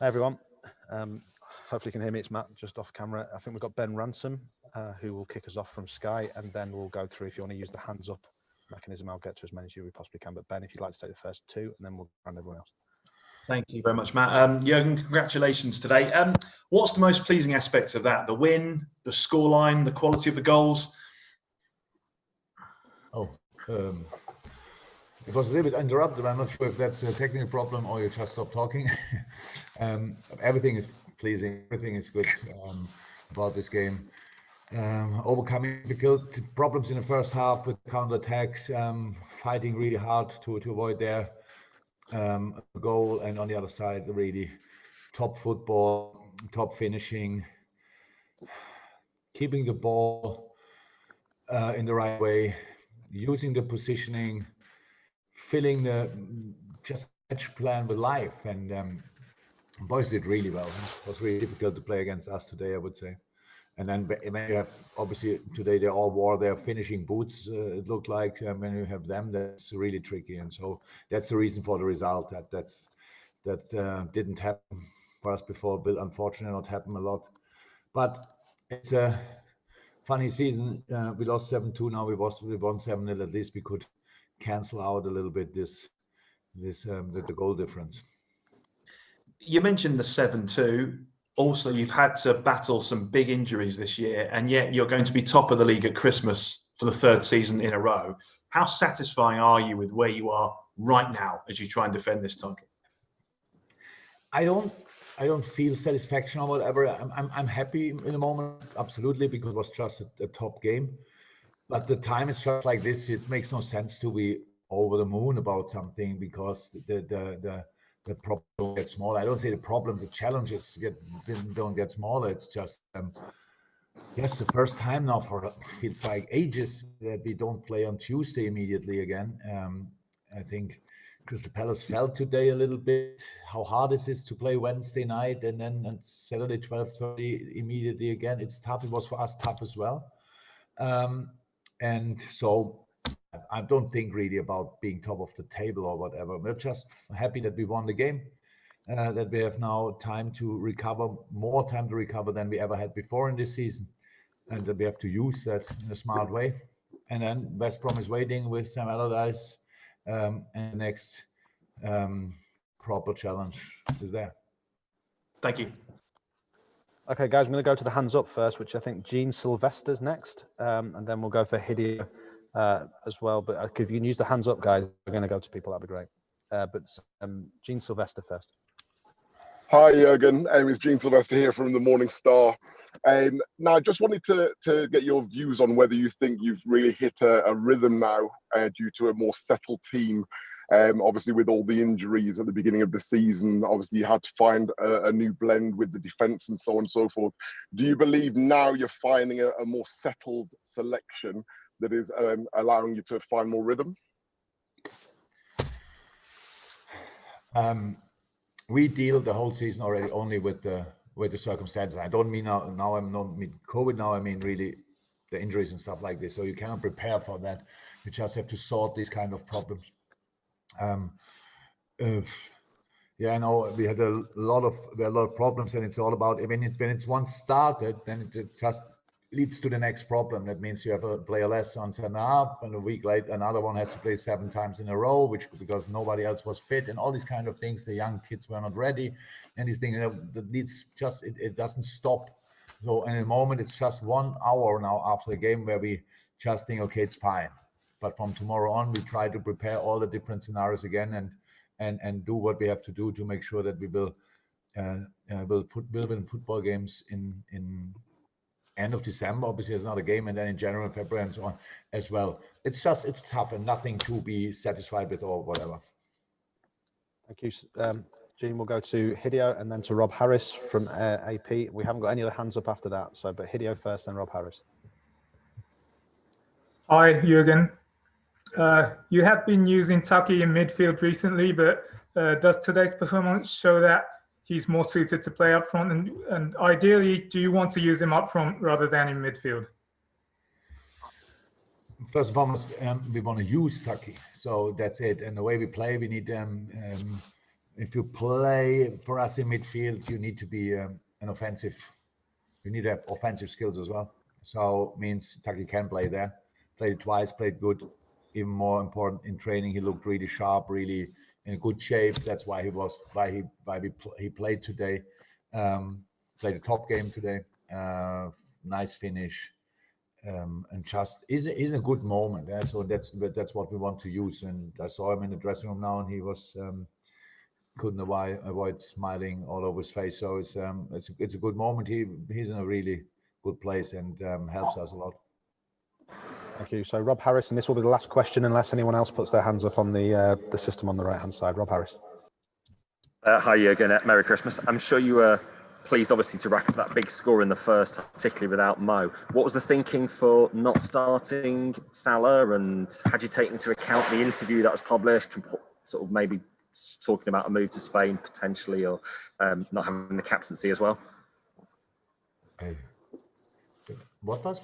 Hi everyone. Hopefully you can hear me. It's Matt, just off camera. I think we've got Ben Ransom, who will kick us off from Sky, and then we'll go through, if you want to use the hands up mechanism, I'll get to as many as you possibly can. But Ben, if you'd like to take the first two, and then we'll round everyone else. Thank you very much, Matt. Jurgen, congratulations today. What's the most pleasing aspects of that? The win, the scoreline, the quality of the goals? It was a little bit interrupted. I'm not sure if that's a technical problem or you just stopped talking. Everything is pleasing. Everything is good about this game. Overcoming difficult problems in the first half with counterattacks, fighting really hard to avoid their goal, and on the other side, really top football, top finishing, keeping the ball in the right way, using the positioning, filling the just match plan with life, and boys did really well. It was really difficult to play against us today, I would say. And then when you have, obviously today they all wore their finishing boots, it looked like. When you have them, that's really tricky, and so that's the reason for the result. That didn't happen for us before, but unfortunately not happen a lot. But it's a funny season. We lost 7-2. Now we won 7-0. At least we could cancel out a little bit this the goal difference. You mentioned the 7-2. Also, you've had to battle some big injuries this year, and yet you're going to be top of the league at Christmas for the third season in a row. How satisfying are you with where you are right now as you try and defend this title? I don't feel satisfaction or whatever. I'm happy in the moment, absolutely, because it was just a top game. But the time is just like this. It makes no sense to be over the moon about something because the problem don't get smaller. I don't say the problems, the challenges don't get smaller. It's just yes, the first time now for feels like ages that we don't play on Tuesday immediately again. I think Crystal Palace felt today a little bit how hard it is to play Wednesday night and then on Saturday 12:30 immediately again. It's tough. It was for us tough as well. And so I don't think really about being top of the table or whatever. We're just happy that we won the game, that we have now time to recover, more time to recover than we ever had before in this season, and that we have to use that in a smart way. And then West Brom is waiting with Sam Allardyce, and the next proper challenge is there. Thank you. Okay, guys, I'm going to go to the hands up first, which I think Gene Sylvester's next, and then we'll go for Hideo as well. But if you can use the hands up, guys, we're going to go to people. That'd be great. But Gene Sylvester first. Hi, Jurgen. It's Gene Sylvester here from the Morning Star. Now, I just wanted to get your views on whether you think you've really hit a rhythm now due to a more settled team. Obviously, with all the injuries at the beginning of the season, obviously you had to find a new blend with the defence and so on and so forth. Do you believe now you're finding a more settled selection that is allowing you to find more rhythm? We deal the whole season already only with the circumstances. I don't mean now I'm not mean COVID. Now I mean really the injuries and stuff like this. So you cannot prepare for that. You just have to sort these kind of problems. Yeah, I know we had a lot of problems, and it's all about when it's once started, then it just leads to the next problem. That means you have a player less on Sunday up, and a week later another one has to play 7 times in a row, which because nobody else was fit, and all these kind of things. The young kids were not ready, and these things that needs just it doesn't stop. So in a moment, it's just 1 hour now after the game where we just think, okay, it's fine. But from tomorrow on, we try to prepare all the different scenarios again and do what we have to do to make sure that we will win football games in end of December. Obviously, it's not a game, and then in January, February, and so on as well. It's tough and nothing to be satisfied with or whatever. Thank you, Gene. We'll go to Hideo and then to Rob Harris from AP. We haven't got any other hands up after that, but Hideo first, then Rob Harris. Hi, Jurgen. You have been using Tucky in midfield recently, but does today's performance show that he's more suited to play up front? And ideally, do you want to use him up front rather than in midfield? First and foremost, we want to use Tucky, so that's it. And the way we play, we need if you play for us in midfield, you need to be an offensive. You need to have offensive skills as well. So means Taki can play there. Played it twice, played good. Even more important in training, he looked really sharp, really in good shape. That's why he played today. Played a top game today. Nice finish. And just is a good moment. Yeah? So that's what we want to use. And I saw him in the dressing room now, and he was couldn't avoid smiling all over his face. So it's a good moment. He's in a really good place and helps us a lot. Thank you. So Rob Harris, and this will be the last question unless anyone else puts their hands up on the system on the right hand side. Rob Harris. Hi Jurgen, Merry Christmas. I'm sure you were pleased obviously to rack up that big score in the first, particularly without Mo. What was the thinking for not starting Salah, and had you taken into account the interview that was published, sort of maybe talking about a move to Spain potentially, or not having the captaincy as well? What was?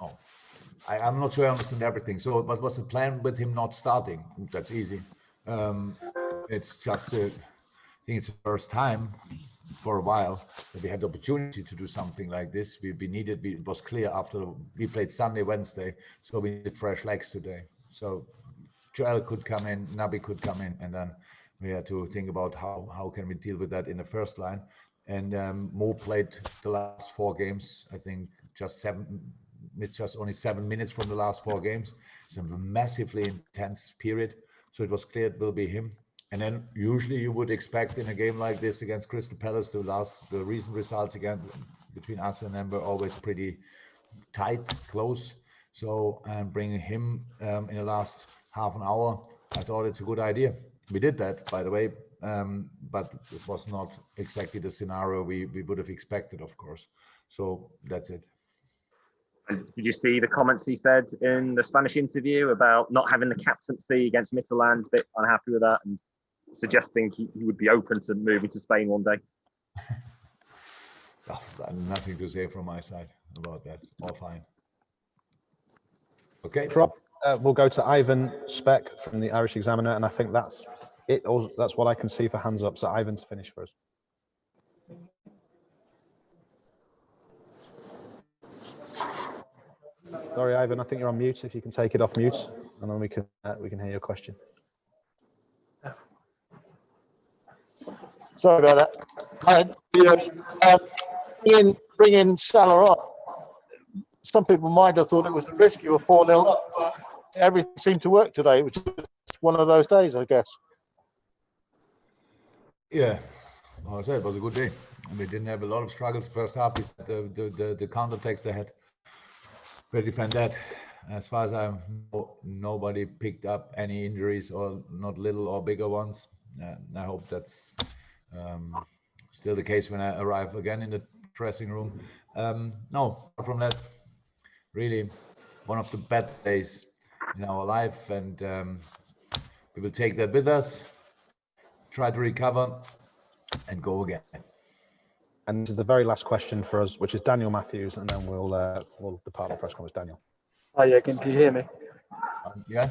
Oh, I'm not sure I understand everything. So what was the plan with him not starting? That's easy. It's just, I think it's the first time for a while that we had the opportunity to do something like this. It was clear after we played Sunday, Wednesday, so we needed fresh legs today. So Joel could come in, Naby could come in, and then we had to think about how can we deal with that in the first line. And Mo played the last 4 games, I think just only 7 minutes from the last 4 games. It's a massively intense period. So it was clear it will be him. And then usually you would expect in a game like this against Crystal Palace, the recent results again between us and them were always pretty tight, close. So bringing him in the last half an hour, I thought it's a good idea. We did that, by the way, but it was not exactly the scenario we would have expected, of course. So that's it. And did you see the comments he said in the Spanish interview about not having the captaincy against Midtjylland, a bit unhappy with that, and suggesting he would be open to moving to Spain one day? Nothing to say from my side about that. All fine. Okay. Rob, we'll go to Ivan Speck from the Irish Examiner, and I think that's it. That's what I can see for hands up. So Ivan to finish for us. Sorry, Ivan, I think you're on mute. If you can take it off mute, and then we can hear your question. Sorry about that. Bringing Salah up. Some people might have thought it was a risk. You were 4-0 up, but everything seemed to work today, which is one of those days, I guess. Yeah, well, I said it was a good day. We didn't have a lot of struggles first half. The counter-attacks they had. We defend that. As far as I know, nobody picked up any injuries, or not little or bigger ones. I hope that's still the case when I arrive again in the dressing room. No, apart from that, really one of the bad days in our life, and we will take that with us, try to recover, and go again. And this is the very last question for us, which is Daniel Matthews, and then we'll depart the press conference. Daniel. Hi, Jurgen, can you hear me? Yeah.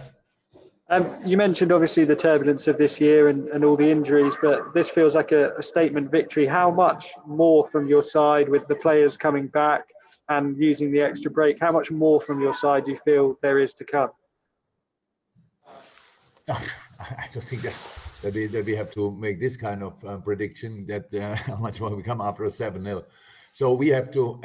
You mentioned obviously the turbulence of this year and all the injuries, but this feels like a statement victory. How much more from your side, with the players coming back and using the extra break, how much more from your side do you feel there is to come? I don't think that we have to make this kind of prediction that how much more we come after a 7-0. So we have to,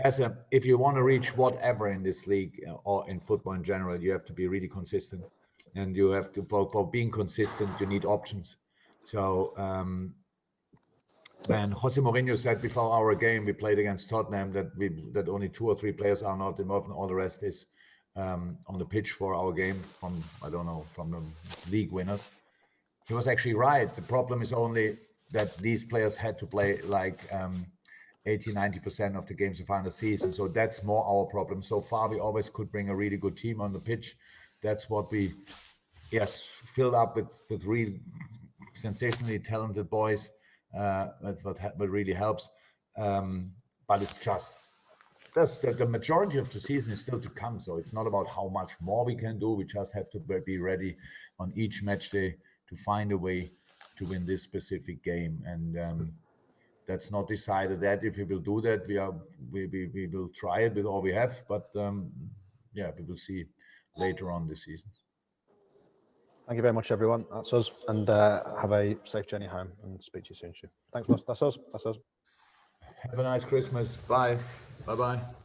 if you want to reach whatever in this league or in football in general, you have to be really consistent. And you have to, for being consistent, you need options. So when Jose Mourinho said before our game, we played against Tottenham, that only 2 or 3 players are not involved, and all the rest is on the pitch for our game from the league winners. He was actually right. The problem is only that these players had to play like 80-90% of the games so far in the season. So that's more our problem. So far, we always could bring a really good team on the pitch. That's what we, filled up with really sensationally talented boys. What really helps. But it's just, the majority of the season is still to come. So it's not about how much more we can do. We just have to be ready on each match day to find a way to win this specific game. And that's not decided that if we will do that. We will try it with all we have, but we will see later on this season. Thank you very much, everyone. That's us, and have a safe journey home, and speak to you soon, Stu. Thanks, boss. That's us. Have a nice Christmas. Bye. Bye-bye.